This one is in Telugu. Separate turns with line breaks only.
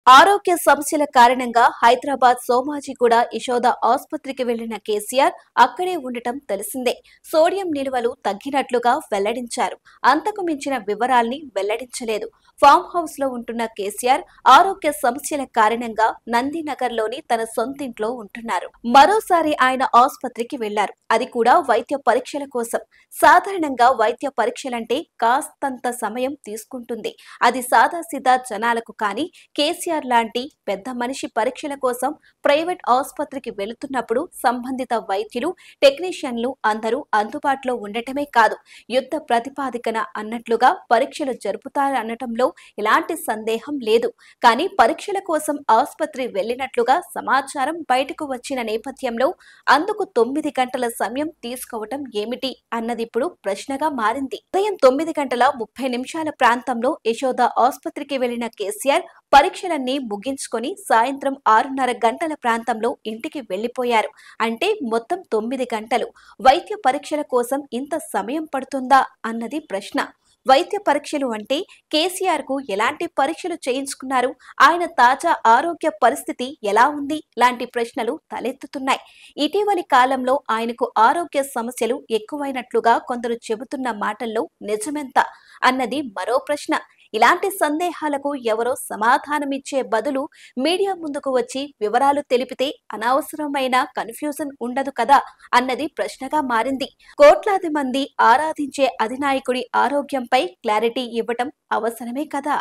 ఆరోగ్య సమస్యల కారణంగా హైదరాబాద్ సోమాజిగూడ యశోద ఆసుపత్రికి వెళ్లిన కేసీఆర్ అక్కడే ఉండటం తెలిసిందే. సోడియం నిల్వలు తగ్గినట్లుగా వెల్లడించారు. అంతకు మించిన వివరాల్ని వెల్లడించలేదు. ఫామ్ హౌస్ లో ఉంటున్న కేసీఆర్ ఆరోగ్య సమస్యల కారణంగా నందినగర్లోని తన సొంతింట్లో ఉంటున్నారు. మరోసారి ఆయన ఆసుపత్రికి వెళ్లారు. అది కూడా వైద్య పరీక్షల కోసం. సాధారణంగా వైద్య పరీక్షలంటే కాస్తంత సమయం తీసుకుంటుంది. అది సాదాసీదా జనాలకు కానీ కేసీఆర్ లాంటి పెద్ద మనిషి పరీక్షల కోసం ప్రైవేట్ ఆసుపత్రికి వెళుతున్నప్పుడు సంబంధిత వైద్యులు, టెక్నీషియన్లు అందరూ అందుబాటులో ఉండటమే కాదు, యుద్ధ ప్రాతిపదికన అన్నట్లుగా పరీక్షలు జరుపుతారనటంలో ఎలాంటి సందేహం లేదు. కానీ పరీక్షల కోసం ఆసుపత్రి వెళ్లినట్లుగా సమాచారం బయటకు వచ్చిన నేపథ్యంలో అందుకు 9 గంటల సమయం తీసుకోవటం ఏమిటి అన్నది ఇప్పుడు ప్రశ్నగా మారింది. ఉదయం 9:30 ప్రాంతంలో యశోద ఆసుపత్రికి వెళ్లిన కేసీఆర్ పరీక్షలన్నీ ముగించుకొని సాయంత్రం 6:30 గంటల ప్రాంతంలో ఇంటికి వెళ్లిపోయారు. అంటే మొత్తం 9 గంటలు. వైద్య పరీక్షల కోసం ఇంత సమయం పడుతుందా అన్నది ప్రశ్న. వైద్య పరీక్షలు అంటే కేసీఆర్ కు ఎలాంటి పరీక్షలు చేయించుకున్నారు, ఆయన తాజా ఆరోగ్య పరిస్థితి ఎలా ఉంది లాంటి ప్రశ్నలు తలెత్తుతున్నాయి. ఇటీవలి కాలంలో ఆయనకు ఆరోగ్య సమస్యలు ఎక్కువైనట్లుగా కొందరు చెబుతున్న మాటల్లో నిజమెంత అన్నది మరో ప్రశ్న. ఇలాంటి సందేహాలకు ఎవరో సమాధానమిచ్చే బదులు మీడియా ముందుకు వచ్చి వివరాలు తెలిపితే అనవసరమైన కన్ఫ్యూజన్ ఉండదు కదా అన్నది ప్రశ్నగా మారింది. కోట్లాది మంది ఆరాధించే అధినాయకుడి ఆరోగ్యంపై క్లారిటీ ఇవ్వటం అవసరమే కదా.